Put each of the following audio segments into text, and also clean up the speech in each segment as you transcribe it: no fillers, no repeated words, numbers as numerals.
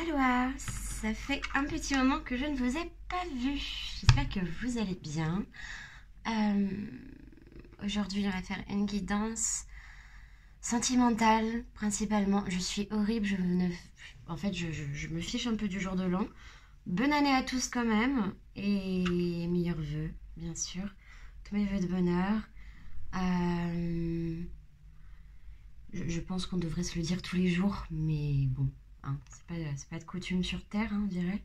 Aloha, ça fait un petit moment que je ne vous ai pas vu. J'espère que vous allez bien. Aujourd'hui, on va faire une guidance sentimentale, principalement. Je suis horrible, en fait, je me fiche un peu du jour de l'an. Bonne année à tous quand même, et meilleurs vœux, bien sûr. Tous mes vœux de bonheur. Je pense qu'on devrait se le dire tous les jours, mais bon, hein, c'est pas de coutume sur Terre, hein, on dirait.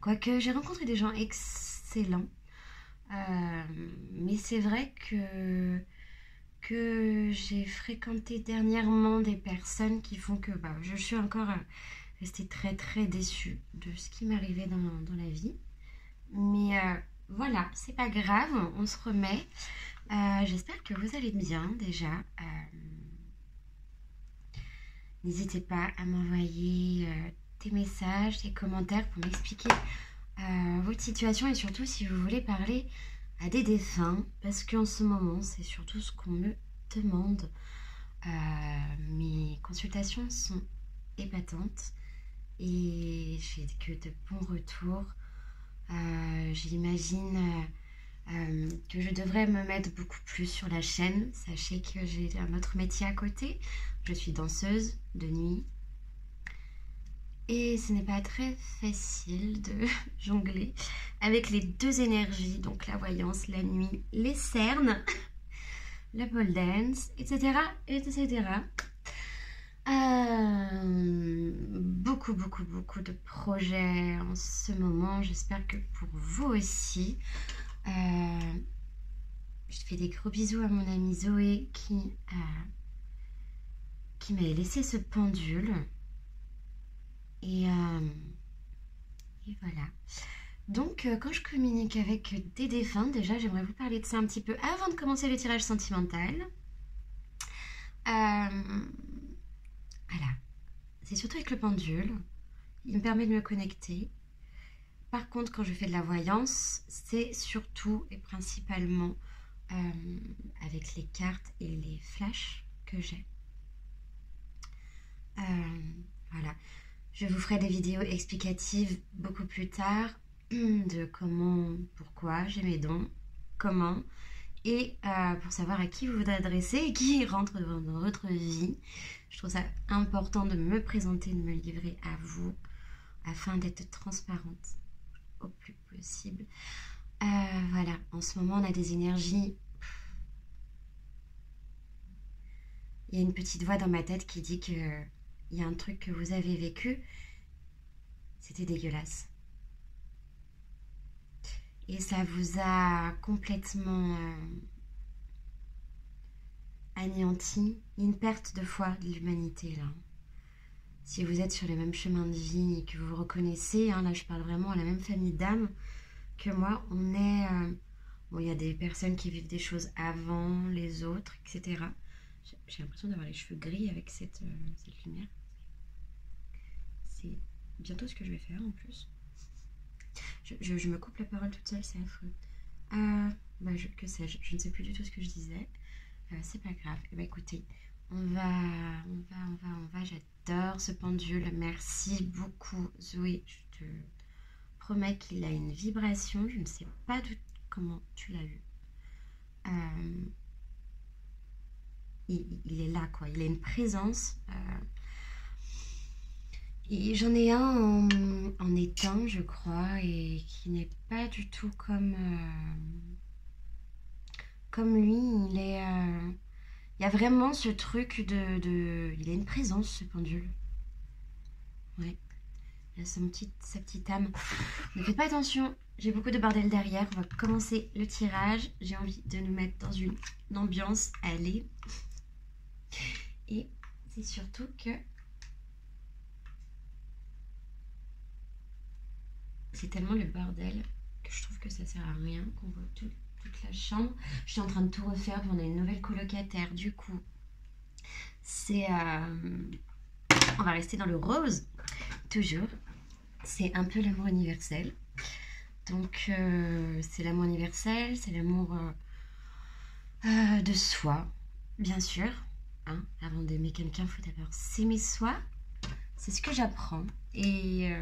Quoique, j'ai rencontré des gens excellents, mais c'est vrai que j'ai fréquenté dernièrement des personnes qui font que je suis encore restée très très déçue de ce qui m'arrivait dans la vie. Mais voilà, c'est pas grave, on se remet. J'espère que vous allez bien déjà. N'hésitez pas à m'envoyer des messages, des commentaires pour m'expliquer votre situation et surtout si vous voulez parler à des défunts, parce qu'en ce moment c'est surtout ce qu'on me demande. Mes consultations sont épatantes et j'ai que de bons retours. J'imagine que je devrais me mettre beaucoup plus sur la chaîne. Sachez que j'ai un autre métier à côté. Je suis danseuse de nuit. Et ce n'est pas très facile de jongler avec les deux énergies, donc la voyance, la nuit, les cernes, le pole dance, etc. etc. Beaucoup de projets en ce moment. J'espère que pour vous aussi. Je fais des gros bisous à mon amie Zoé qui m'a laissé ce pendule. Et voilà. Donc, quand je communique avec des défunts, déjà, j'aimerais vous parler de ça un petit peu avant de commencer le tirage sentimental. Voilà. C'est surtout avec le pendule. Il me permet de me connecter. Par contre, quand je fais de la voyance, c'est surtout et principalement avec les cartes et les flashs que j'ai. Voilà. Je vous ferai des vidéos explicatives beaucoup plus tard de comment, pourquoi j'ai mes dons, comment, et pour savoir à qui vous vous adressez et qui rentre dans votre vie. Je trouve ça important de me présenter, de me livrer à vous afin d'être transparente au plus possible. Voilà, en ce moment on a des énergies. Il y a une petite voix dans ma tête qui dit que il y a un truc que vous avez vécu, c'était dégueulasse. Et ça vous a complètement anéanti. Une perte de foi de l'humanité là. Si vous êtes sur le même chemin de vie et que vous vous reconnaissez, hein, là je parle vraiment à la même famille d'âmes que moi, on est... bon, il y a des personnes qui vivent des choses avant les autres, etc. J'ai l'impression d'avoir les cheveux gris avec cette lumière. C'est bientôt ce que je vais faire en plus. Je me coupe la parole toute seule, c'est affreux. Que sais-je, je ne sais plus du tout ce que je disais. C'est pas grave. Et écoutez, on va. J'adore ce pendule. Merci beaucoup, Zoé. Je te promets qu'il a une vibration. Je ne sais pas comment tu l'as eu. Il est là, quoi. Il a une présence. Et j'en ai un en éteint, je crois, et qui n'est pas du tout comme lui. Il y a vraiment ce truc il a une présence, ce pendule. Ouais. Il a sa petite âme. Ne faites pas attention, j'ai beaucoup de bordel derrière. On va commencer le tirage. J'ai envie de nous mettre dans une ambiance. Allez. Et c'est surtout que c'est tellement le bordel que je trouve que ça sert à rien qu'on voit toute la chambre. Je suis en train de tout refaire. On a une nouvelle colocataire. Du coup, c'est... on va rester dans le rose. Toujours. C'est un peu l'amour universel. Donc, c'est l'amour universel. C'est l'amour de soi, bien sûr. Hein, avant d'aimer quelqu'un, il faut d'abord s'aimer soi. c'est ce que j'apprends. Et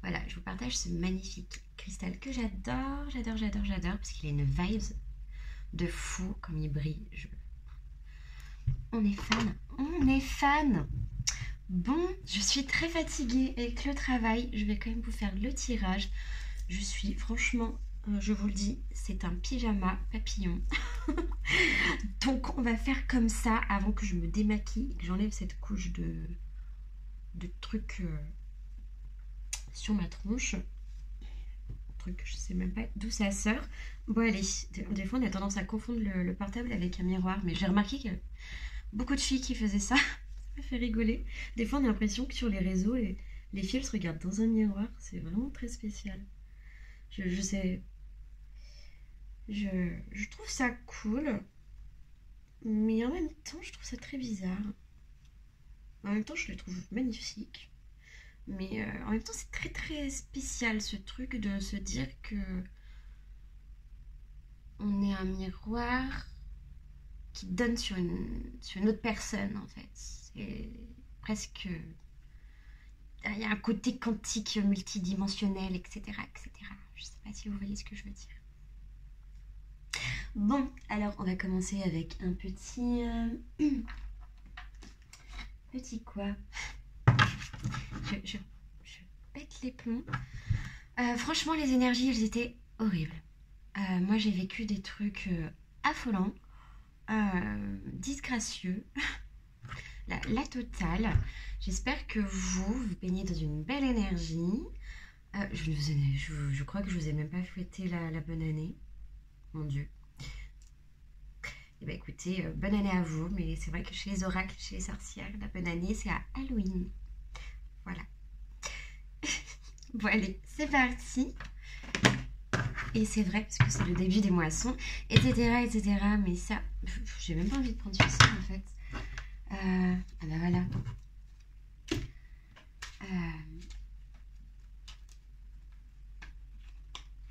voilà, je vous partage ce magnifique cristal que j'adore, parce qu'il a une vibe de fou, comme il brille. On est fan, on est fan. Bon, je suis très fatiguée avec le travail. Je vais quand même vous faire le tirage. Je suis franchement, je vous le dis, c'est un pyjama papillon. Donc on va faire comme ça avant que je me démaquille et que j'enlève cette couche de trucs sur ma tronche. Truc, je sais même pas d'où ça sort. Bon allez, des fois on a tendance à confondre le portable avec un miroir, mais j'ai remarqué qu'il y a beaucoup de filles qui faisaient ça. Ça m'a fait rigoler. Des fois on a l'impression que sur les réseaux, les filles elles se regardent dans un miroir. C'est vraiment très spécial. Je sais. Je trouve ça cool. Mais en même temps, je trouve ça très bizarre. En même temps, je le trouve magnifique. Mais en même temps, c'est très très spécial ce truc de se dire que on est un miroir qui donne sur une autre personne en fait. C'est presque... Il y a un côté quantique, multidimensionnel, etc., etc. Je sais pas si vous voyez ce que je veux dire. Bon, alors on va commencer avec un petit... petit quoi? Je pète les plombs. Franchement, les énergies, elles étaient horribles. Moi, j'ai vécu des trucs affolants, disgracieux, la totale. J'espère que vous baignez dans une belle énergie. Je crois que je vous ai même pas souhaité la bonne année. Mon Dieu. Eh bien écoutez, bonne année à vous. Mais c'est vrai que chez les oracles, chez les sorcières, la bonne année, c'est à Halloween. Voilà. Bon allez, c'est parti. Et c'est vrai, parce que c'est le début des moissons, etc., etc. Mais ça, j'ai même pas envie de prendre celui-ci en fait. Ah bah voilà.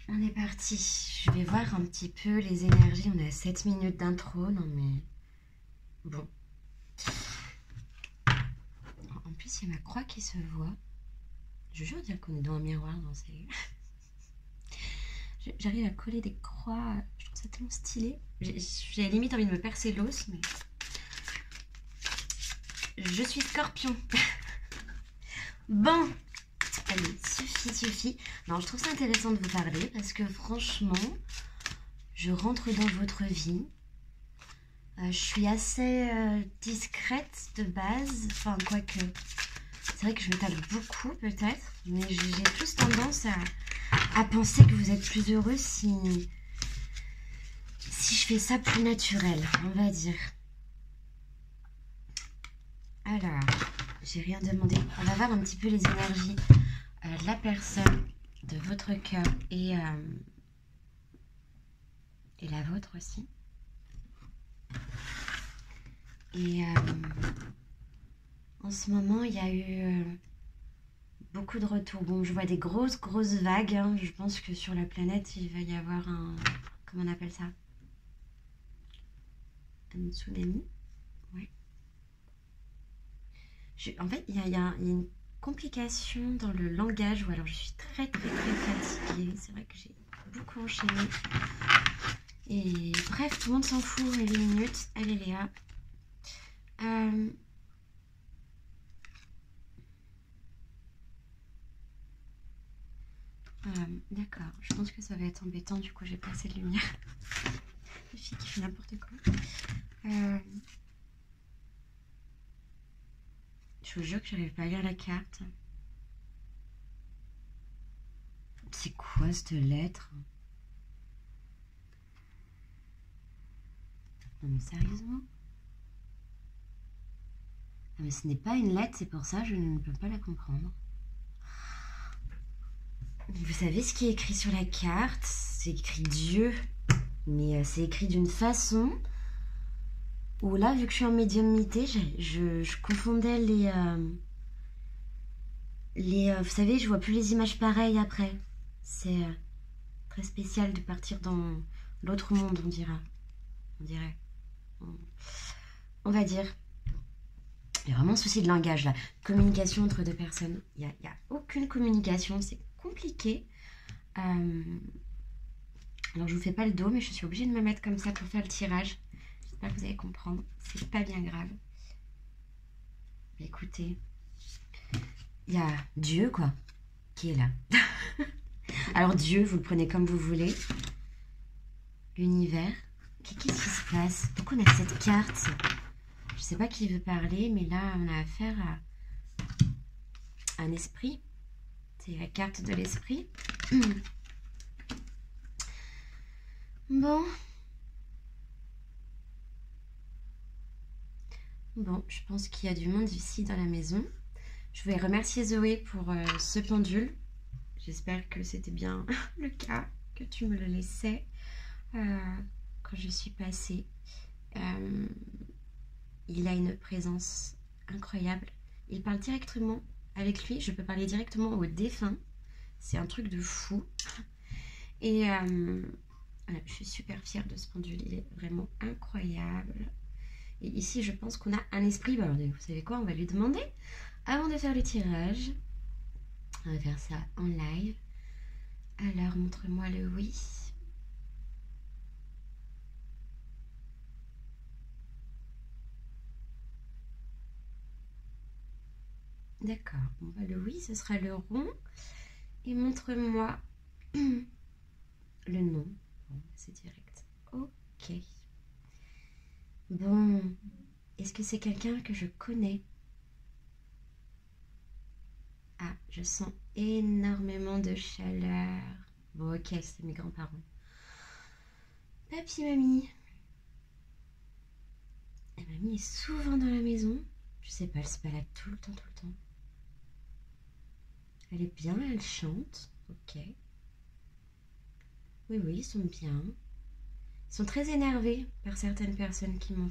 On est parti. Je vais voir un petit peu les énergies. On est à 7 minutes d'intro. Non mais... Bon. En plus, il y a ma croix qui se voit. Je jure dire qu'on est dans un miroir dans ces... J'arrive à coller des croix. Je trouve ça tellement stylé. J'ai limite envie de me percer l'os, mais... Je suis scorpion. Bon. Allez, suffit. Non, je trouve ça intéressant de vous parler parce que franchement, je rentre dans votre vie. Je suis assez discrète de base. Enfin, quoique... C'est vrai que je me tape beaucoup peut-être, mais j'ai plus tendance à penser que vous êtes plus heureux si je fais ça plus naturel, on va dire. Alors, j'ai rien demandé. On va voir un petit peu les énergies de la personne, de votre cœur et la vôtre aussi. Et en ce moment, il y a eu beaucoup de retours. Bon, je vois des grosses vagues. Hein. Je pense que sur la planète, il va y avoir un... Comment on appelle ça? Un tsunami. Ouais. En fait, il y a une complication dans le langage. Ou alors, je suis très fatiguée. C'est vrai que j'ai beaucoup enchaîné. Et bref, tout le monde s'en fout. Elle est minute. Elle est Léa. D'accord, je pense que ça va être embêtant, du coup j'ai pas assez de lumière. Une fille qui fait n'importe quoi. Je vous jure que j'arrive pas à lire la carte. C'est quoi cette lettre? Non mais sérieusement? Ah mais ce n'est pas une lettre, c'est pour ça que je ne peux pas la comprendre. Vous savez ce qui est écrit sur la carte? C'est écrit Dieu. Mais c'est écrit d'une façon où là, vu que je suis en médiumnité, je confondais vous savez, je vois plus les images pareilles après. C'est très spécial de partir dans l'autre monde, on dirait. On va dire. Il y a vraiment un souci de langage là. Communication entre deux personnes. Il n'y a aucune communication. C'est compliqué. Alors je vous fais pas le dos, mais je suis obligée de me mettre comme ça pour faire le tirage. J'espère que vous allez comprendre. C'est pas bien grave. Écoutez, il y a Dieu quoi, qui est là. Alors Dieu, vous le prenez comme vous voulez. L'univers. Qu'est-ce qui se passe? Pourquoi on a cette carte? Je sais pas qui veut parler, mais là on a affaire à un esprit. C'est la carte de l'esprit. Bon. Bon, je pense qu'il y a du monde ici dans la maison. Je voulais remercier Zoé pour ce pendule. J'espère que c'était bien le cas, que tu me le laissais quand je suis passée. Il a une présence incroyable. Il parle directement avec lui. Je peux parler directement au défunt. C'est un truc de fou. Et voilà, je suis super fière de ce pendule. Il est vraiment incroyable. Et ici, je pense qu'on a un esprit. Alors, vous savez quoi? On va lui demander, avant de faire le tirage. On va faire ça en live. Alors, montre-moi le oui. D'accord. Bon, bah, le oui, ce sera le rond. Et montre-moi le nom. Bon, c'est direct. Ok. Bon. Est-ce que c'est quelqu'un que je connais? Ah, je sens énormément de chaleur. Bon, ok, c'est mes grands-parents. Papy, mamie. Et mamie est souvent dans la maison. Je sais pas, elle se balade tout le temps, tout le temps. Elle est bien, elle chante. Ok. Oui, oui, ils sont bien. Ils sont très énervés par certaines personnes qui m'ont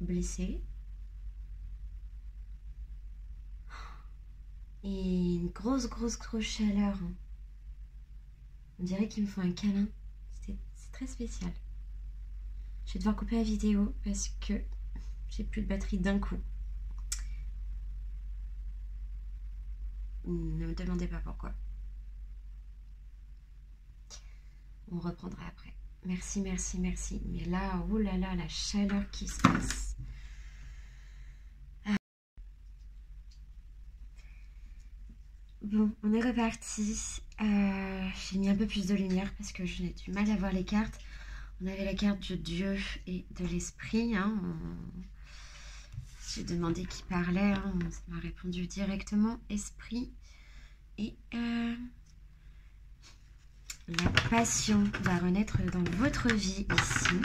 blessée. Et une grosse chaleur. On dirait qu'ils me font un câlin. C'est très spécial. Je vais devoir couper la vidéo parce que j'ai plus de batterie d'un coup. Ne me demandez pas pourquoi. On reprendra après. Merci, merci, merci. Mais là, oh là là, la chaleur qui se passe. Bon, on est reparti. J'ai mis un peu plus de lumière parce que j'ai du mal à voir les cartes. On avait la carte de Dieu et de l'esprit. Hein. J'ai demandé qui parlait. Hein. On m'a répondu directement esprit. Et la passion va renaître dans votre vie ici.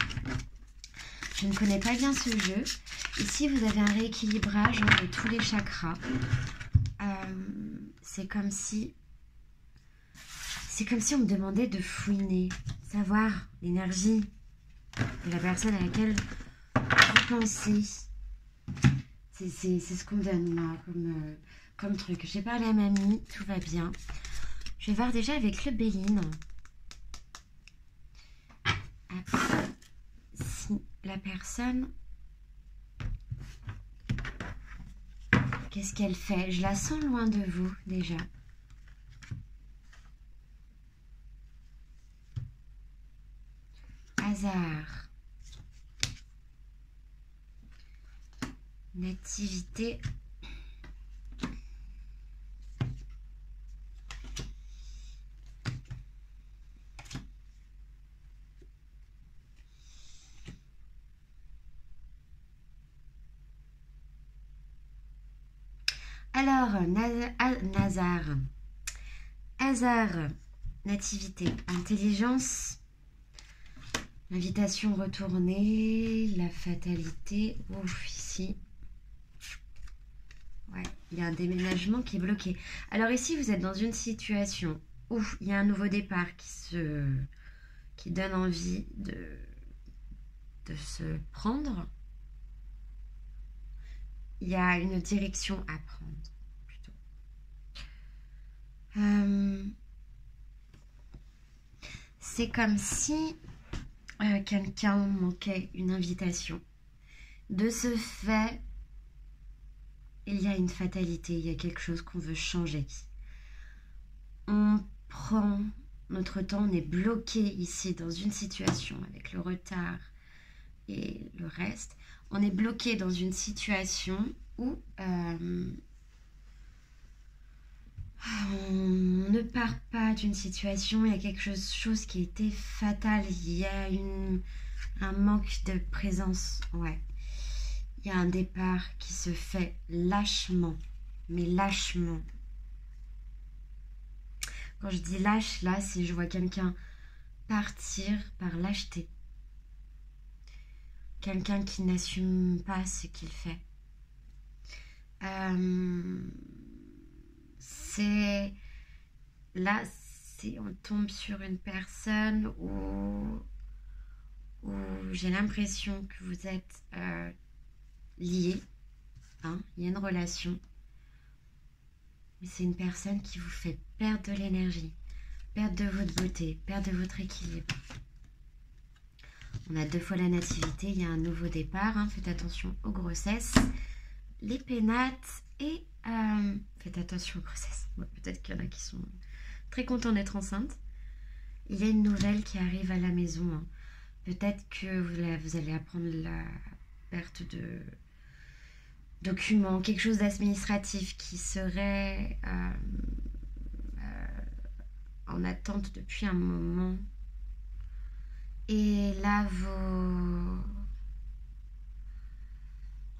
Je ne connais pas bien ce jeu. Ici, vous avez un rééquilibrage de tous les chakras. C'est comme si on me demandait de fouiner, savoir l'énergie de la personne à laquelle vous pensez. C'est ce qu'on me donne là comme truc. J'ai parlé à mamie, tout va bien. Je vais voir déjà avec le Béline. Si la personne... Qu'est-ce qu'elle fait? Je la sens loin de vous, déjà. Hasard. Nativité. Alors, Nazar, hasard, nativité, intelligence, invitation retournée, la fatalité. Ouf, ici, ouais, il y a un déménagement qui est bloqué. Alors ici, vous êtes dans une situation où il y a un nouveau départ qui donne envie de se prendre. Il y a une direction à prendre, plutôt. C'est comme si quelqu'un manquait une invitation. De ce fait, il y a une fatalité, il y a quelque chose qu'on veut changer. On prend notre temps, on est bloqué ici dans une situation avec le retard et le reste. On est bloqué dans une situation où on ne part pas d'une situation, il y a quelque chose qui était fatal, il y a un manque de présence, ouais. Il y a un départ qui se fait lâchement, mais lâchement. Quand je dis lâche, là, c'est je vois quelqu'un partir par lâcheté. Quelqu'un qui n'assume pas ce qu'il fait. On tombe sur une personne où j'ai l'impression que vous êtes liés, hein, il y a une relation, mais c'est une personne qui vous fait perdre de l'énergie, perdre de votre beauté, perdre de votre équilibre. On a 2 fois la nativité, il y a un nouveau départ, hein, faites attention aux grossesses, les pénates et faites attention aux grossesses. Ouais, peut-être qu'il y en a qui sont très contents d'être enceintes. Il y a une nouvelle qui arrive à la maison, hein. Peut-être que vous allez apprendre la perte de documents, quelque chose d'administratif qui serait en attente depuis un moment. Et là,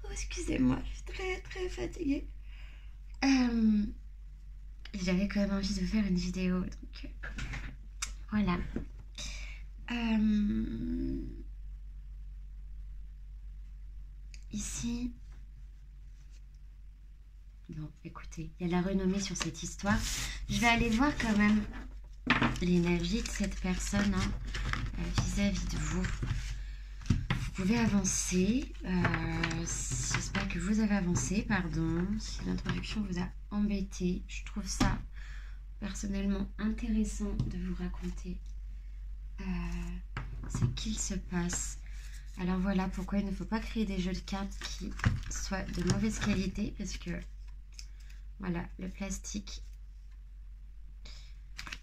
oh, excusez-moi, je suis très très fatiguée. J'avais quand même envie de faire une vidéo, donc voilà. Ici, bon, écoutez, il y a la renommée sur cette histoire. Je vais aller voir quand même l'énergie de cette personne, hein, vis-à-vis de vous. Vous pouvez avancer. J'espère que vous avez avancé, pardon, si l'introduction vous a embêté. Je trouve ça personnellement intéressant de vous raconter ce qu'il se passe. Alors voilà pourquoi il ne faut pas créer des jeux de cartes qui soient de mauvaise qualité, parce que voilà, le plastique,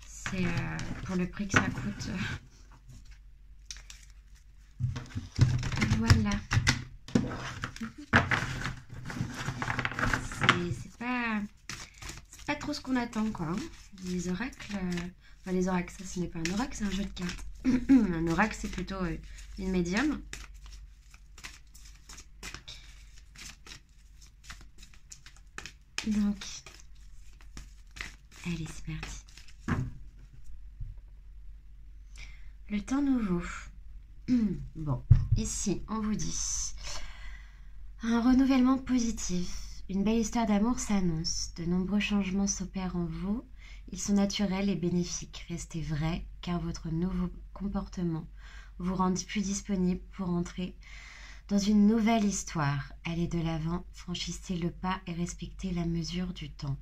c'est pour le prix que ça coûte. Voilà. C'est pas trop ce qu'on attend, quoi, hein. Les oracles, enfin les oracles, ça ce n'est pas un oracle, c'est un jeu de cartes. Un oracle, c'est plutôt une médium. Donc, allez, c'est parti. Le temps nouveau. Bon, ici, on vous dit un renouvellement positif. Une belle histoire d'amour s'annonce. De nombreux changements s'opèrent en vous. Ils sont naturels et bénéfiques. Restez vrai, car votre nouveau comportement vous rend plus disponible pour entrer dans une nouvelle histoire. Allez de l'avant, franchissez le pas et respectez la mesure du temps.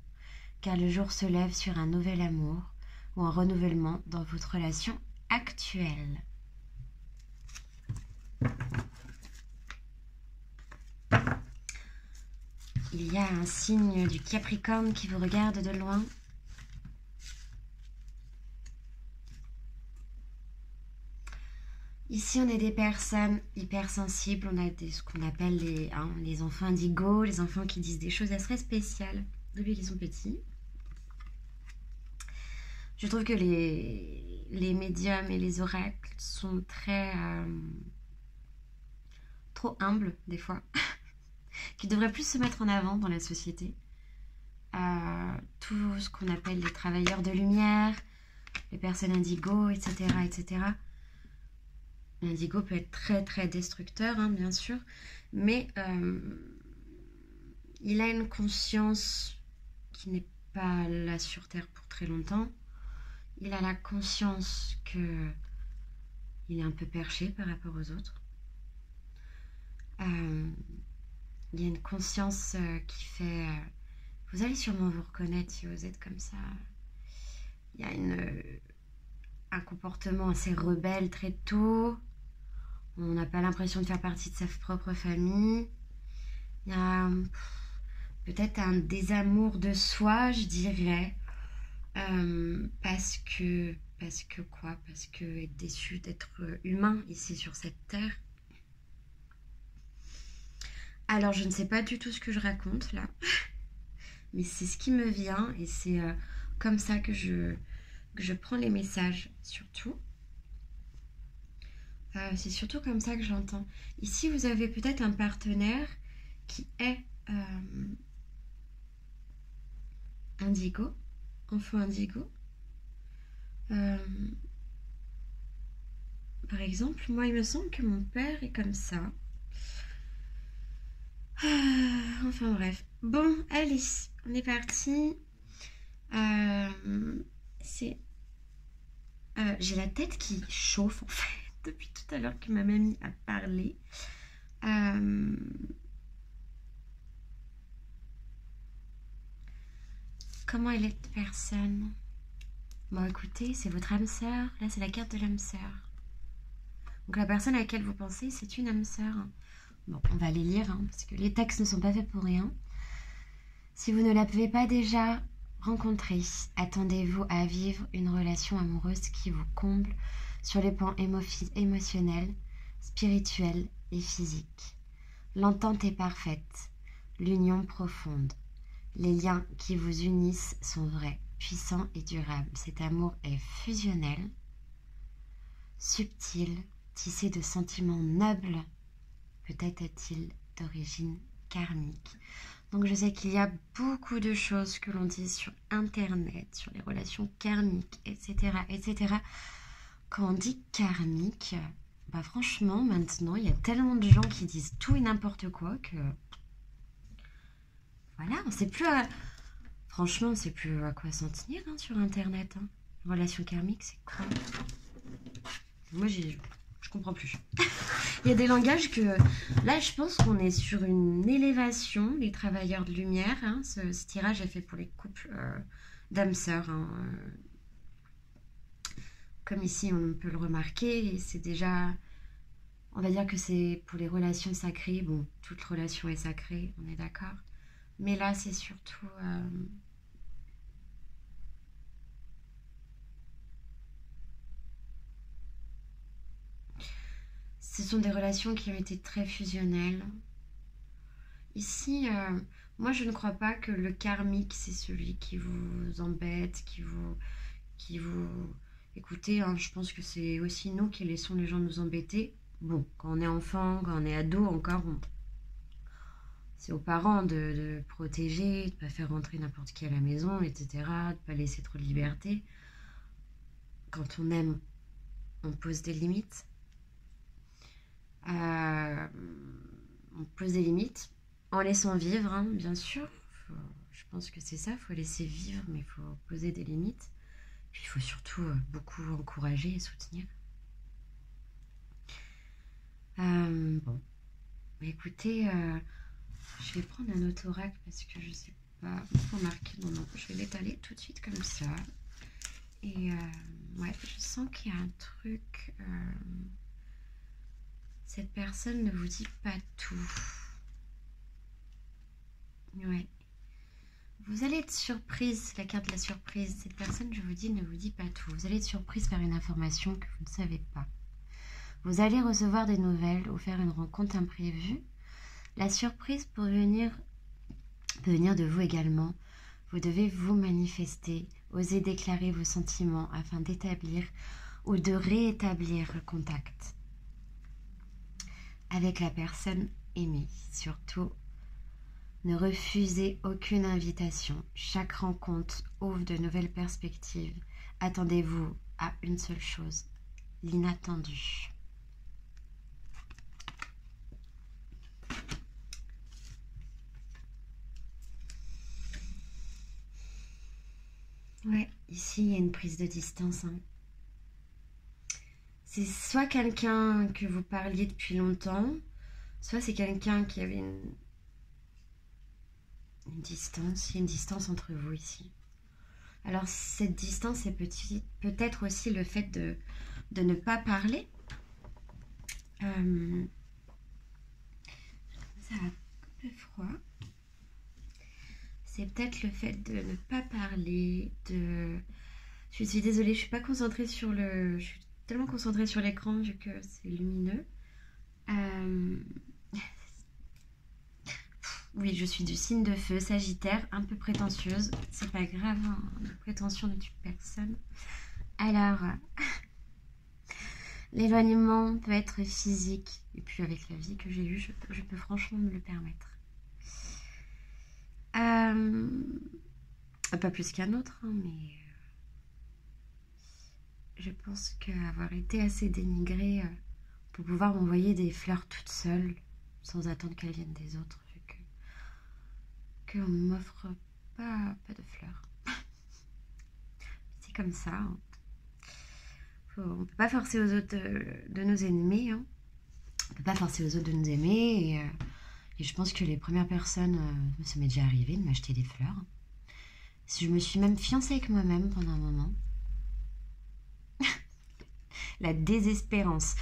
Car le jour se lève sur un nouvel amour ou un renouvellement dans votre relation actuelle. Il y a un signe du Capricorne qui vous regarde de loin. Ici, on est des personnes hypersensibles. On a ce qu'on appelle les enfants indigos, les enfants qui disent des choses assez spéciales depuis qu'ils sont petits. Je trouve que les médiums et les oracles sont trop humbles, des fois, qui devraient plus se mettre en avant dans la société. Tout ce qu'on appelle les travailleurs de lumière, les personnes indigos, etc., etc. L'indigo peut être très très destructeur, hein, bien sûr, mais il a une conscience qui n'est pas là sur Terre pour très longtemps. Il a la conscience que il est un peu perché par rapport aux autres. Il y a une conscience qui fait... vous allez sûrement vous reconnaître si vous êtes comme ça. Il y a un comportement assez rebelle très tôt. On n'a pas l'impression de faire partie de sa propre famille. Il y a peut-être un désamour de soi, je dirais. Parce que quoi? Parce que être déçu d'être humain ici sur cette terre. Alors je ne sais pas du tout ce que je raconte là, mais c'est ce qui me vient et c'est comme ça que je prends les messages surtout. C'est surtout comme ça que j'entends. Ici vous avez peut-être un partenaire qui est indigo, enfant indigo. Par exemple, moi il me semble que mon père est comme ça. Enfin bref. Bon, allez, on est parti. C'est... j'ai la tête qui chauffe en fait depuis tout à l'heure que ma mamie a parlé. Comment est cette personne? Bon écoutez, c'est votre âme sœur. Là c'est la carte de l'âme sœur. Donc la personne à laquelle vous pensez, c'est une âme sœur. Bon, on va les lire, hein, parce que les textes ne sont pas faits pour rien. Si vous ne l'avez pas déjà rencontrée, attendez-vous à vivre une relation amoureuse qui vous comble sur les plans émotionnels, spirituels et physiques. L'entente est parfaite, l'union profonde. Les liens qui vous unissent sont vrais, puissants et durables. Cet amour est fusionnel, subtil, tissé de sentiments nobles. Peut-être est-il d'origine karmique. Donc je sais qu'il y a beaucoup de choses que l'on dit sur Internet, sur les relations karmiques, etc. etc. Quand on dit karmique, bah franchement, maintenant, il y a tellement de gens qui disent tout et n'importe quoi que... Voilà, on sait plus à... Franchement, on sait plus à quoi s'en tenir hein, sur Internet. Hein. Relation karmique, c'est quoi? Moi, je comprends plus. Il y a des langages que... Là, je pense qu'on est sur une élévation, les travailleurs de lumière. Hein. Ce tirage est fait pour les couples d'âmes sœurs. Hein. Comme ici, on peut le remarquer. C'est déjà... On va dire que c'est pour les relations sacrées. Bon, toute relation est sacrée, on est d'accord. Mais là, c'est surtout... Ce sont des relations qui ont été très fusionnelles. Ici, moi je ne crois pas que le karmique, c'est celui qui vous embête, qui vous... Écoutez, hein, je pense que c'est aussi nous qui laissons les gens nous embêter. Bon, quand on est enfant, quand on est ado, encore, c'est aux parents de protéger, de ne pas faire rentrer n'importe qui à la maison, etc. De ne pas laisser trop de liberté. Quand on aime, on pose des limites. On pose des limites en laissant vivre, hein, bien sûr. Je pense que c'est ça, il faut laisser vivre, mais il faut poser des limites. Puis il faut surtout beaucoup encourager et soutenir. Bon, bah, écoutez, je vais prendre un autre oracle parce que je sais pas où marquer. Non, je vais l'étaler tout de suite comme ça. Et ouais, je sens qu'il y a un truc... Cette personne ne vous dit pas tout. Ouais. Vous allez être surprise, la carte de la surprise. Cette personne, je vous dis, ne vous dit pas tout. Vous allez être surprise par une information que vous ne savez pas. Vous allez recevoir des nouvelles ou faire une rencontre imprévue. La surprise peut venir de vous également. Vous devez vous manifester, oser déclarer vos sentiments afin d'établir ou de rétablir le contact avec la personne aimée. Surtout, ne refusez aucune invitation. Chaque rencontre ouvre de nouvelles perspectives. Attendez-vous à une seule chose, l'inattendu. Ouais, ici il y a une prise de distance. Hein. C'est soit quelqu'un que vous parliez depuis longtemps, soit c'est quelqu'un qui avait une distance. Il y a une distance entre vous ici. Alors cette distance est peut-être aussi le fait de ne pas parler. Ça a un peu froid. c'est peut-être le fait de ne pas parler, de... Je suis désolée, je suis pas concentrée sur le... Je suis tellement concentrée sur l'écran vu que c'est lumineux. Oui, je suis du signe de feu, Sagittaire, un peu prétentieuse. C'est pas grave, hein, la prétention ne tue personne. Alors, l'éloignement peut être physique. Et puis avec la vie que j'ai eue, je peux franchement me le permettre. Pas plus qu'un autre, hein, mais je pense qu'avoir été assez dénigrée pour pouvoir m'envoyer des fleurs toute seule, sans attendre qu'elles viennent des autres, vu qu'on ne m'offre pas de fleurs. C'est comme ça. Hein. On ne peut pas forcer aux autres de nous aimer. Hein. On ne peut pas forcer aux autres de nous aimer. Et je pense que les premières personnes, ça m'est déjà arrivé de m'acheter des fleurs. Je me suis même fiancée avec moi-même pendant un moment. La désespérance.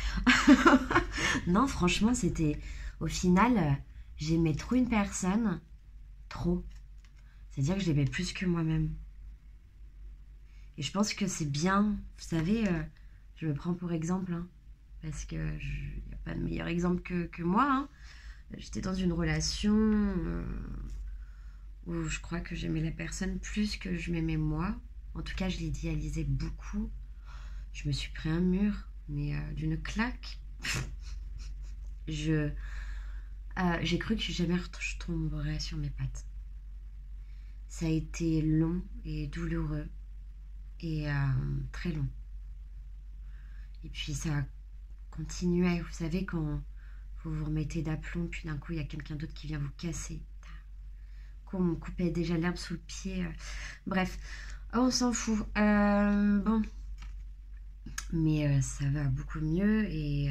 Non, franchement, c'était... Au final, j'aimais trop une personne. Trop. C'est-à-dire que je l'aimais plus que moi-même. Et je pense que c'est bien. Vous savez, je me prends pour exemple. Hein, parce que il n'y a pas de meilleur exemple que moi. Hein. J'étais dans une relation où je crois que j'aimais la personne plus que je m'aimais moi. En tout cas, je l'idéalisais beaucoup. Je me suis pris un mur, mais d'une claque. J'ai cru que jamais je tomberais sur mes pattes. Ça a été long et douloureux et très long. Et puis ça continuait. Vous savez, quand vous vous remettez d'aplomb, puis d'un coup, il y a quelqu'un d'autre qui vient vous casser. Qu'on me coupait déjà l'herbe sous le pied. Bref, on s'en fout. Bon. Mais ça va beaucoup mieux et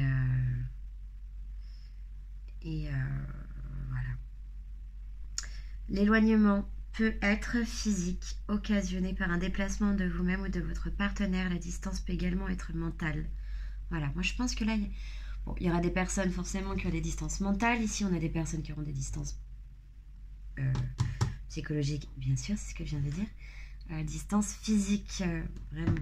voilà. L'éloignement peut être physique, occasionné par un déplacement de vous-même ou de votre partenaire. La distance peut également être mentale. Voilà, moi je pense que là, il y aura des personnes forcément qui ont des distances mentales. Ici, on a des personnes qui auront des distances psychologiques, bien sûr, c'est ce que je viens de dire. Distance physique, vraiment.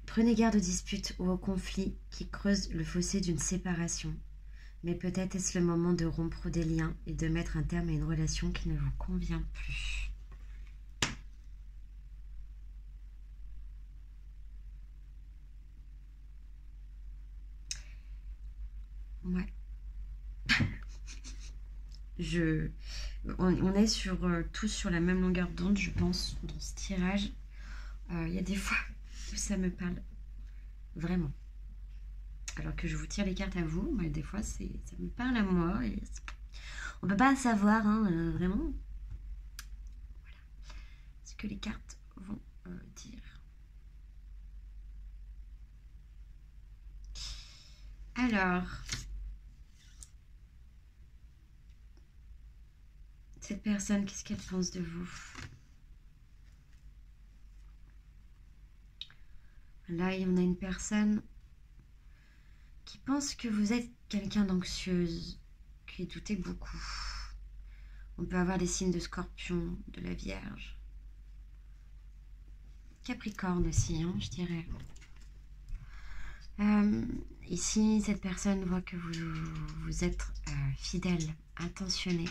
Prenez garde aux disputes ou aux conflits qui creusent le fossé d'une séparation. Mais peut-être est-ce le moment de rompre des liens et de mettre un terme à une relation qui ne vous convient plus. Ouais. On est tous sur la même longueur d'onde, je pense, dans ce tirage. Il y a des fois où ça me parle vraiment. Alors que je vous tire les cartes à vous, mais des fois, ça me parle à moi. Et on ne peut pas savoir, hein, vraiment, voilà, ce que les cartes vont dire. Alors, cette personne, qu'est-ce qu'elle pense de vous? Là, on a une personne qui pense que vous êtes quelqu'un d'anxieuse, qui doutait beaucoup. On peut avoir des signes de Scorpion, de la Vierge. Capricorne aussi, hein, je dirais. Ici, cette personne voit que vous êtes fidèle, intentionné.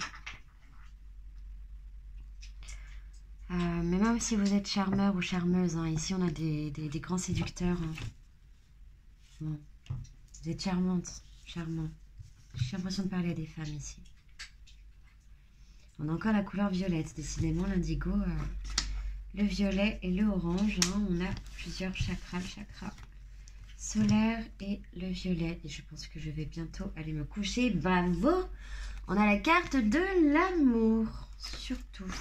Mais même si vous êtes charmeur ou charmeuse, hein, ici on a des grands séducteurs. Hein. Bon. Vous êtes charmante, charmant. J'ai l'impression de parler à des femmes ici. On a encore la couleur violette, décidément l'indigo, le violet et le orange. Hein. On a plusieurs chakras, le chakra solaire et le violet. Et je pense que je vais bientôt aller me coucher. Bravo! On a la carte de l'amour, surtout.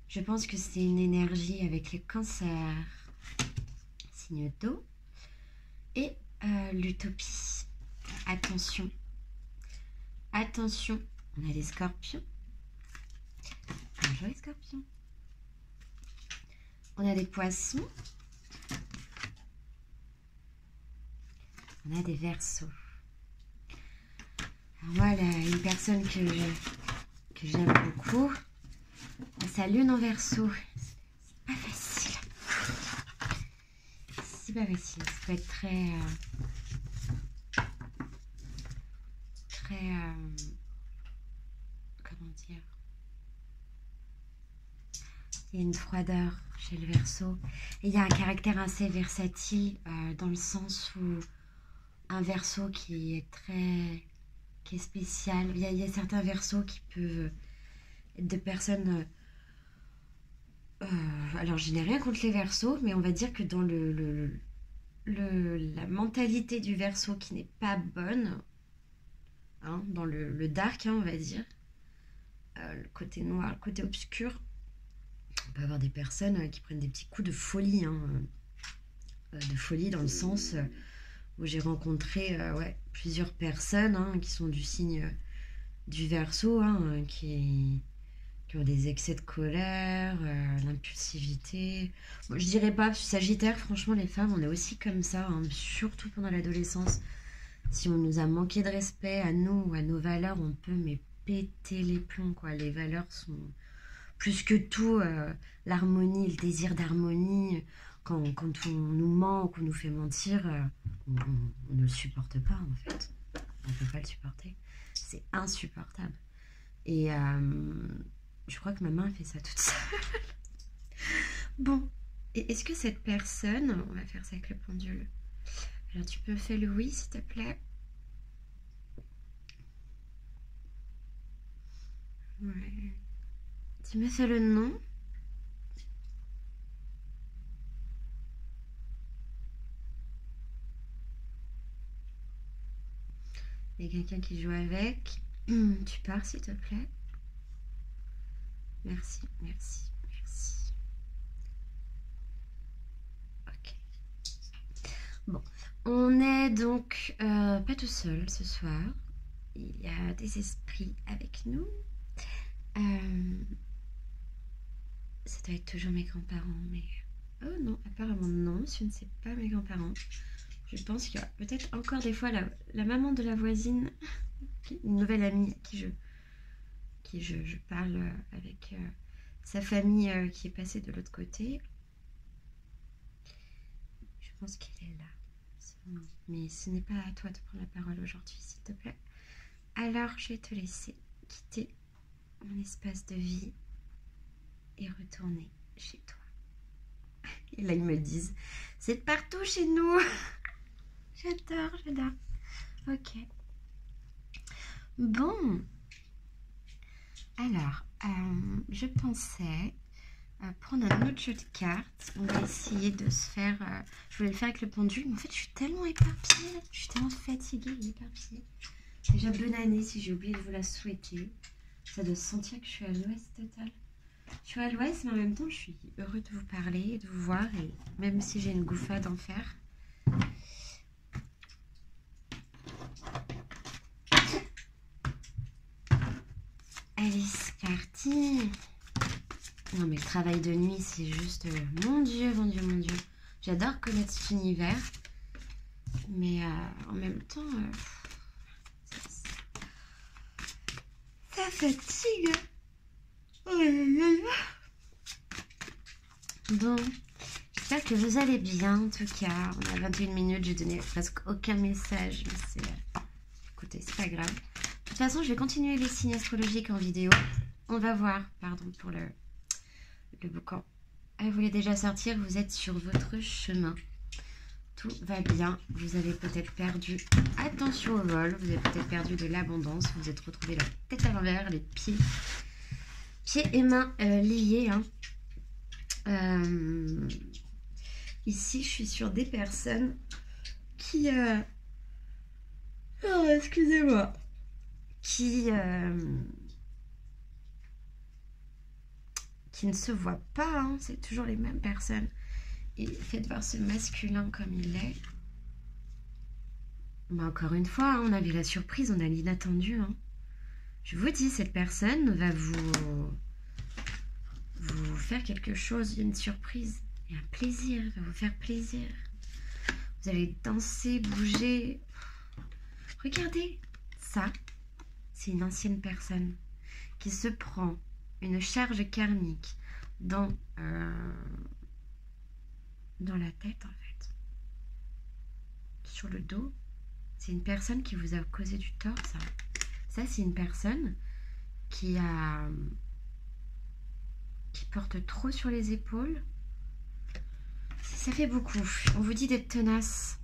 Je pense que c'est une énergie avec les cancers, signe d'eau, et l'utopie. Attention. Attention, on a les scorpions. Bonjour les scorpions. On a des poissons. On a des verseaux. Moi, une personne que j'aime beaucoup, sa lune en Verseau. C'est pas facile. C'est pas facile. Ça peut être très... comment dire? Il y a une froideur chez le Verseau. Et il y a un caractère assez versatile dans le sens où un Verseau qui est spécial. Il y a certains Verseaux qui peuvent être de personnes... alors, je n'ai rien contre les Verseaux, mais on va dire que dans la mentalité du Verseau qui n'est pas bonne, hein, dans le dark, hein, on va dire, le côté noir, le côté obscur, on peut avoir des personnes qui prennent des petits coups de folie, hein, de folie dans le sens où j'ai rencontré plusieurs personnes hein, qui sont du signe du Verseau, hein, qui ont des excès de colère, l'impulsivité. Bon, je dirais pas, Sagittaire, franchement, les femmes, on est aussi comme ça, hein, surtout pendant l'adolescence. Si on nous a manqué de respect à nous ou à nos valeurs, on peut mais péter les plombs, quoi. Les valeurs sont plus que tout l'harmonie, le désir d'harmonie. Quand on nous ment ou qu'on nous fait mentir, on ne le supporte pas, en fait. On ne peut pas le supporter. C'est insupportable. Et je crois que ma main fait ça toute seule. Bon, est-ce que cette personne... On va faire ça avec le pendule. Alors, tu peux faire le oui, s'il te plaît. Ouais. Tu me fais le non. Il y a quelqu'un qui joue avec. Tu pars, s'il te plaît. Merci, merci, merci. Ok. Bon, on est donc pas tout seul ce soir. Il y a des esprits avec nous. Ça doit être toujours mes grands-parents, mais... Oh non, apparemment non, ce ne sont pas mes grands-parents. Je pense qu'il y a peut-être encore des fois la maman de la voisine, une nouvelle amie à qui je parle avec sa famille qui est passée de l'autre côté. Je pense qu'elle est là. Mais ce n'est pas à toi de prendre la parole aujourd'hui, s'il te plaît. Alors, je vais te laisser quitter mon espace de vie et retourner chez toi. Et là, ils me disent, c'est partout chez nous. J'adore, j'adore. Ok. Bon. Alors, je pensais prendre un autre jeu de cartes. On va essayer de se faire... je voulais le faire avec le pendule, mais en fait, je suis tellement éparpillée. Je suis tellement fatiguée et éparpillée. Déjà, bonne année si j'ai oublié de vous la souhaiter. Ça doit se sentir que je suis à l'ouest total. Je suis à l'ouest, mais en même temps, je suis heureuse de vous parler, de vous voir. Et même si j'ai une gouffade en fer. Allez, c'est parti. Non, mais le travail de nuit, c'est juste... mon Dieu, mon Dieu, mon Dieu. J'adore connaître cet univers. Mais en même temps... ça fatigue. Bon, j'espère que vous allez bien. En tout cas, on a 21 minutes. J'ai donné presque aucun message. Mais c'est... écoutez, c'est pas grave. De toute façon, je vais continuer les signes astrologiques en vidéo. On va voir, pardon pour le boucan. Vous voulez déjà sortir, vous êtes sur votre chemin. Tout va bien. Vous avez peut-être perdu, attention au vol, vous avez peut-être perdu de l'abondance. Vous vous êtes retrouvé la tête à l'envers, les pieds et mains liés. Hein. Ici, je suis sur des personnes qui... oh, excusez-moi. Qui ne se voient pas, hein. C'est toujours les mêmes personnes. Et faites voir ce masculin comme il est. Mais encore une fois, hein, on avait la surprise, on a l'inattendu. Hein. Je vous dis, cette personne va vous faire quelque chose, une surprise, et un plaisir, va vous faire plaisir. Vous allez danser, bouger. Regardez ça. c'est une ancienne personne qui se prend une charge karmique dans la tête, en fait, sur le dos. C'est une personne qui vous a causé du tort, ça. Ça, c'est une personne qui porte trop sur les épaules. Ça fait beaucoup. On vous dit d'être tenace.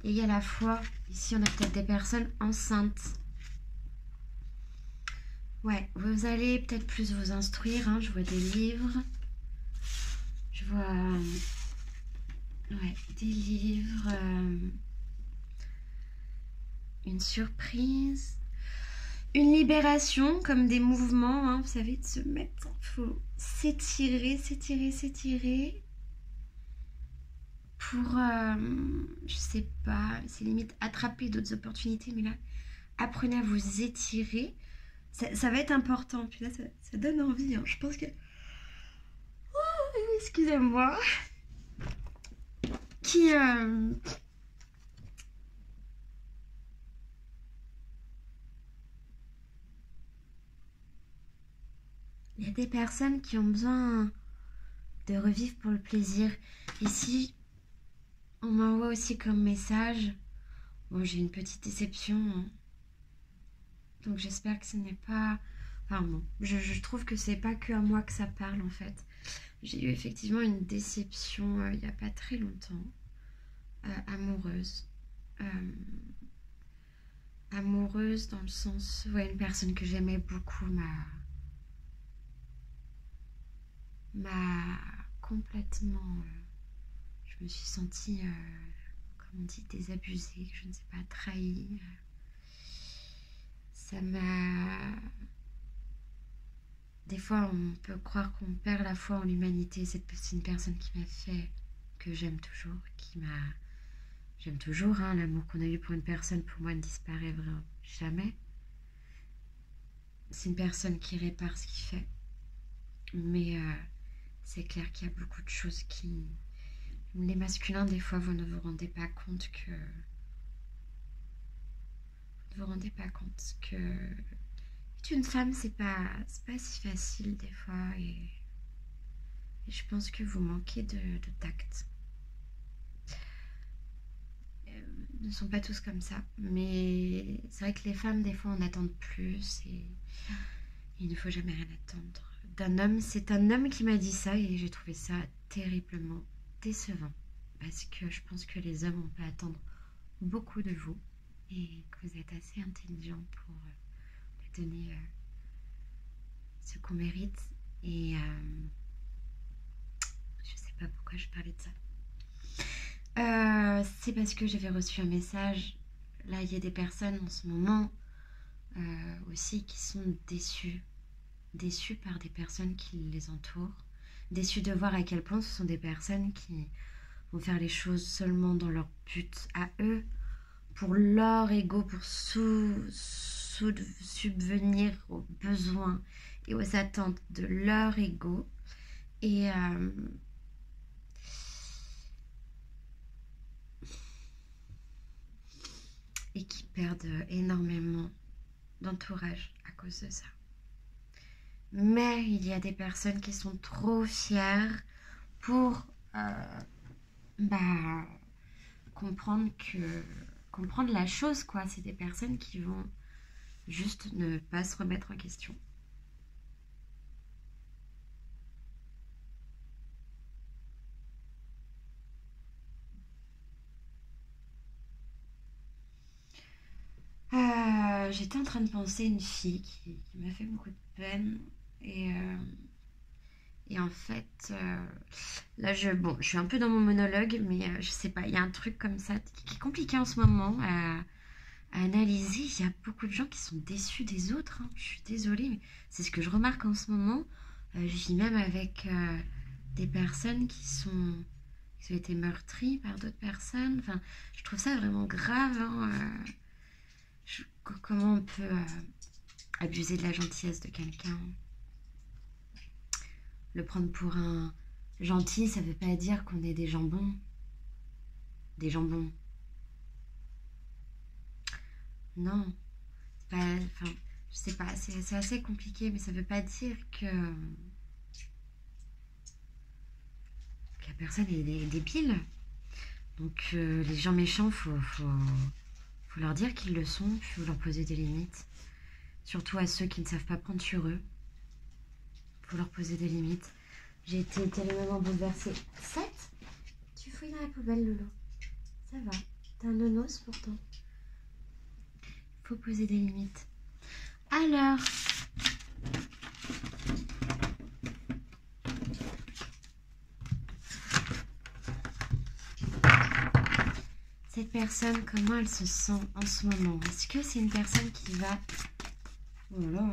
Et à la fois, ici, on a peut-être des personnes enceintes. Ouais, vous allez peut-être plus vous instruire. Hein. Je vois des livres. Je vois ouais, des livres. Une surprise. Une libération, comme des mouvements. Hein, vous savez, de se mettre. Il faut s'étirer, s'étirer, s'étirer. Pour, je sais pas, c'est limite attraper d'autres opportunités. Mais là, apprenez à vous étirer. Ça va être important. Puis là, ça donne envie. Hein. Je pense que... Oh, excusez-moi. Il y a des personnes qui ont besoin de revivre pour le plaisir. Ici, on m'envoie aussi comme message. Bon, j'ai une petite déception. Hein. Donc j'espère que ce n'est pas... Enfin bon, je trouve que c'est pas que à moi que ça parle en fait. J'ai eu effectivement une déception il n'y a pas très longtemps. Amoureuse. Amoureuse dans le sens... Ouais, une personne que j'aimais beaucoup m'a complètement... je me suis sentie, comme on dit, désabusée, je ne sais pas, trahie. Ça m'a... Des fois, on peut croire qu'on perd la foi en l'humanité. C'est une personne qui m'a fait, que j'aime toujours, J'aime toujours, hein, l'amour qu'on a eu pour une personne, pour moi, ne disparaît vraiment jamais. C'est une personne qui répare ce qu'il fait. Mais c'est clair qu'il y a beaucoup de choses qui... Les masculins, des fois, vous ne vous rendez pas compte que... Vous ne vous rendez pas compte que... Être une femme, c'est pas si facile, des fois. Et je pense que vous manquez de tact. Ne sont pas tous comme ça. Mais c'est vrai que les femmes, des fois, on attend plus. Et il ne faut jamais rien attendre d'un homme. C'est un homme qui m'a dit ça et j'ai trouvé ça terriblement décevant. Parce que je pense que les hommes, on peut attendre beaucoup de vous. Et que vous êtes assez intelligent pour lui donner ce qu'on mérite. Et je sais pas pourquoi je parlais de ça. C'est parce que j'avais reçu un message. Là, il y a des personnes en ce moment aussi qui sont déçues. Déçues par des personnes qui les entourent. Déçues de voir à quel point ce sont des personnes qui vont faire les choses seulement dans leur but à eux, pour leur ego, pour subvenir aux besoins et aux attentes de leur ego. Et qui perdent énormément d'entourage à cause de ça. Mais il y a des personnes qui sont trop fières pour comprendre la chose, quoi. C'est des personnes qui vont juste ne pas se remettre en question. J'étais en train de penser à une fille qui m'a fait beaucoup de peine et en fait là je suis un peu dans mon monologue, mais je sais pas, il y a un truc comme ça qui est compliqué en ce moment à analyser. Il y a beaucoup de gens qui sont déçus des autres, hein. Je suis désolée, mais c'est ce que je remarque en ce moment. Je vis même avec des personnes qui ont été meurtries par d'autres personnes. Enfin, je trouve ça vraiment grave, hein. Comment on peut abuser de la gentillesse de quelqu'un? Le prendre pour un gentil, ça veut pas dire qu'on est des jambons. Des jambons. Non. Pas, enfin, Je sais pas, c'est assez compliqué, mais ça veut pas dire que la personne est débile. Donc les gens méchants, faut leur dire qu'ils le sont, puis faut leur poser des limites. Surtout à ceux qui ne savent pas prendre sur eux. Faut leur poser des limites. J'ai été tellement bouleversée. 7 ? Tu fouilles dans la poubelle, Lolo. Ça va. T'es un nonos pourtant. Faut poser des limites. Alors, cette personne, comment elle se sent en ce moment? Est-ce que c'est une personne qui va... Oh là là.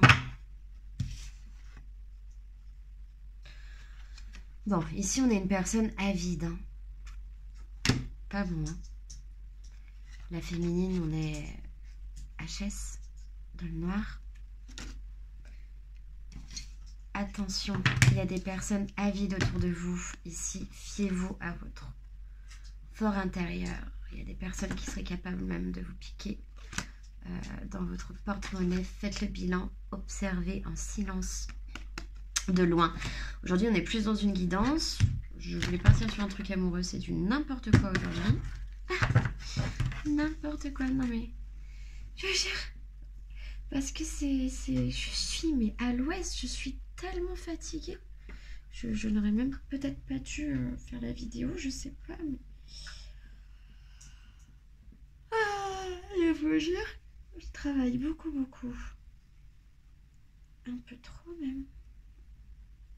Bon, ici on a une personne avide. Hein. Pas bon. Hein. La féminine, on est HS, dans le noir. Attention, il y a des personnes avides autour de vous. Ici, fiez-vous à votre fort intérieur. Il y a des personnes qui seraient capables même de vous piquer dans votre porte-monnaie. Faites le bilan, observez en silence de loin. Aujourd'hui, on est plus dans une guidance. Je voulais partir sur un truc amoureux, c'est du n'importe quoi aujourd'hui. Ah, n'importe quoi, non mais... Je jure. Parce que je suis mais à l'ouest, je suis tellement fatiguée. Je n'aurais même peut-être pas dû faire la vidéo, je sais pas, mais... Ah, je vous jure, je travaille beaucoup. Un peu trop même.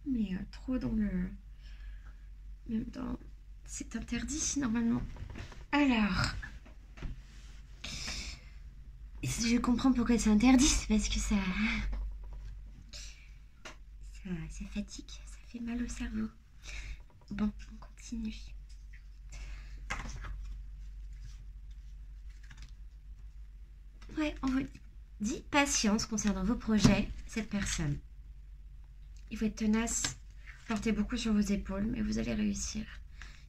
Mais trop dans le... Même dans... C'est interdit normalement. Alors... Je comprends pourquoi c'est interdit, c'est parce que ça fatigue, ça fait mal au cerveau. Bon, on continue. Ouais, on vous dit patience concernant vos projets, cette personne. Il faut être tenace, portez beaucoup sur vos épaules, mais vous allez réussir.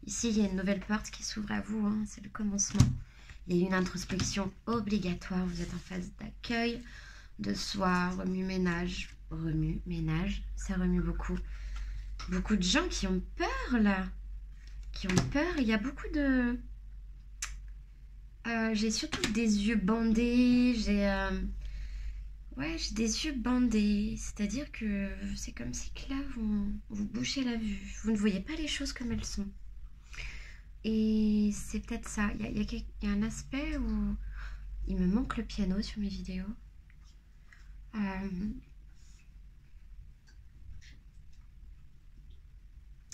Ici, il y a une nouvelle porte qui s'ouvre à vous, hein, c'est le commencement. Il y a une introspection obligatoire, vous êtes en phase d'accueil de soi, remue-ménage, ça remue beaucoup. Beaucoup de gens qui ont peur là, il y a beaucoup de... j'ai surtout des yeux bandés, j'ai des yeux bandés, c'est-à-dire que c'est comme si que là, vous bouchez la vue, vous ne voyez pas les choses comme elles sont. Et c'est peut-être ça. Il y a un aspect où il me manque le piano sur mes vidéos.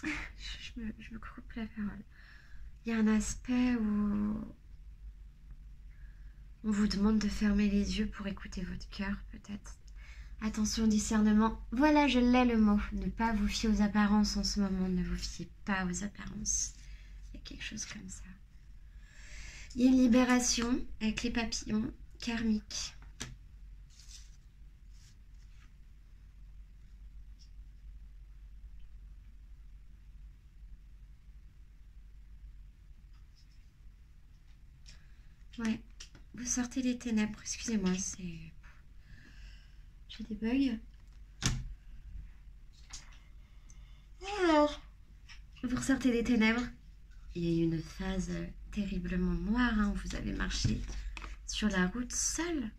Je me coupe la parole. Il y a un aspect où on vous demande de fermer les yeux pour écouter votre cœur, peut-être. Attention au discernement. Voilà, je l'ai le mot. Ne pas vous fier aux apparences en ce moment. Ne vous fiez pas aux apparences. Il y a quelque chose comme ça. Il y a une libération avec les papillons karmiques. Ouais, vous sortez des ténèbres. Excusez-moi, c'est... J'ai des bugs. Alors, vous ressortez des ténèbres. Il y a eu une phase terriblement noire, hein, où vous avez marché sur la route seul.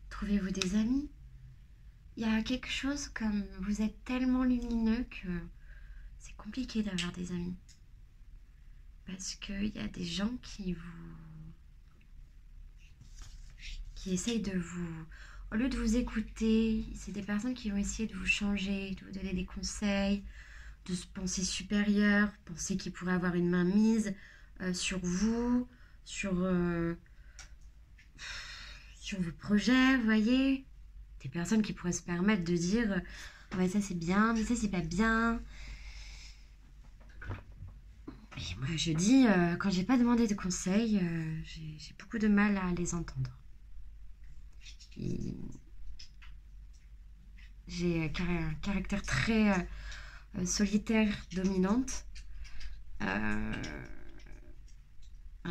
Trouvez-vous des amis. Il y a quelque chose comme vous êtes tellement lumineux que c'est compliqué d'avoir des amis. Parce qu'il y a des gens qui essayent de vous... Au lieu de vous écouter, c'est des personnes qui vont essayer de vous changer, de vous donner des conseils, de se penser supérieur, penser qu'ils pourraient avoir une main mise sur vous, sur vos projets, vous voyez. Des personnes qui pourraient se permettre de dire ouais, ça c'est bien, mais ça c'est pas bien. Et moi je dis, quand j'ai pas demandé de conseils, j'ai beaucoup de mal à les entendre. J'ai un caractère très solitaire, dominante. Un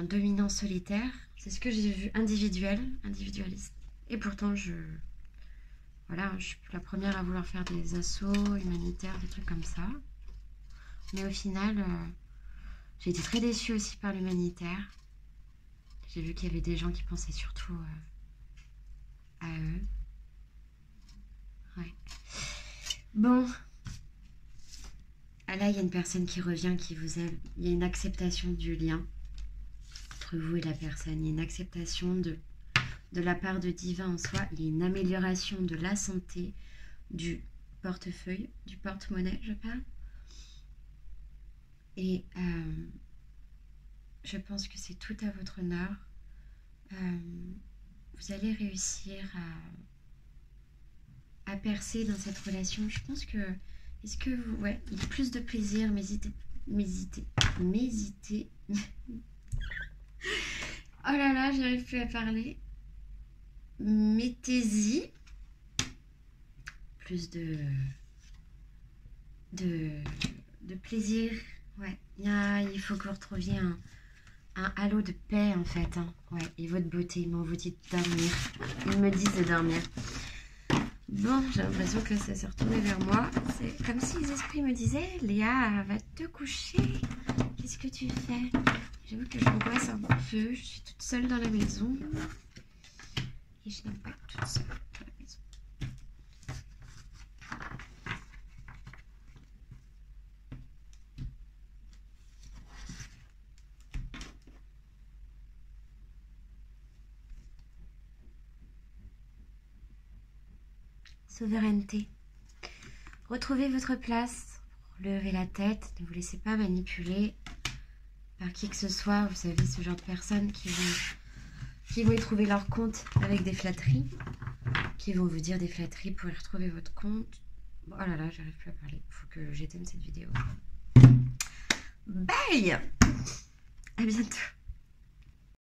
dominant solitaire. C'est ce que j'ai vu, individualiste. Et pourtant, je voilà, je suis la première à vouloir faire des assauts humanitaires, des trucs comme ça. Mais au final, j'ai été très déçue aussi par l'humanitaire. J'ai vu qu'il y avait des gens qui pensaient surtout à eux. Ouais. Bon. Ah là, il y a une personne qui revient, qui vous aime. Il y a une acceptation du lien entre vous et la personne. Il y a une acceptation de la part de divin en soi. Il y a une amélioration de la santé, du portefeuille, du porte-monnaie, je parle. Et je pense que c'est tout à votre honneur. Vous allez réussir à percer dans cette relation. Je pense que... Est-ce que vous... Ouais, il y a plus de plaisir, mais hésitez. Oh là là, j'arrive plus à parler. Mettez-y plus de plaisir. Ouais, il faut que vous retrouviez un halo de paix en fait. Hein. Ouais, et votre beauté, ils m'ont vous dit de dormir. Ils me disent de dormir. Bon, j'ai l'impression que ça s'est retourné vers moi. C'est comme si les esprits me disaient, Léa, va te coucher. Qu'est-ce que tu fais? J'avoue que j'angoisse un peu. Je suis toute seule dans la maison. Et je n'aime pas être toute seule dans la maison. Souveraineté. Retrouvez votre place. Levez la tête. Ne vous laissez pas manipuler par qui que ce soit. Vous savez, ce genre de personnes qui vont y trouver leur compte avec des flatteries. Qui vont vous dire des flatteries pour y retrouver votre compte. Oh là là, j'arrive plus à parler. Il faut que j'éteigne cette vidéo. Bye! À bientôt.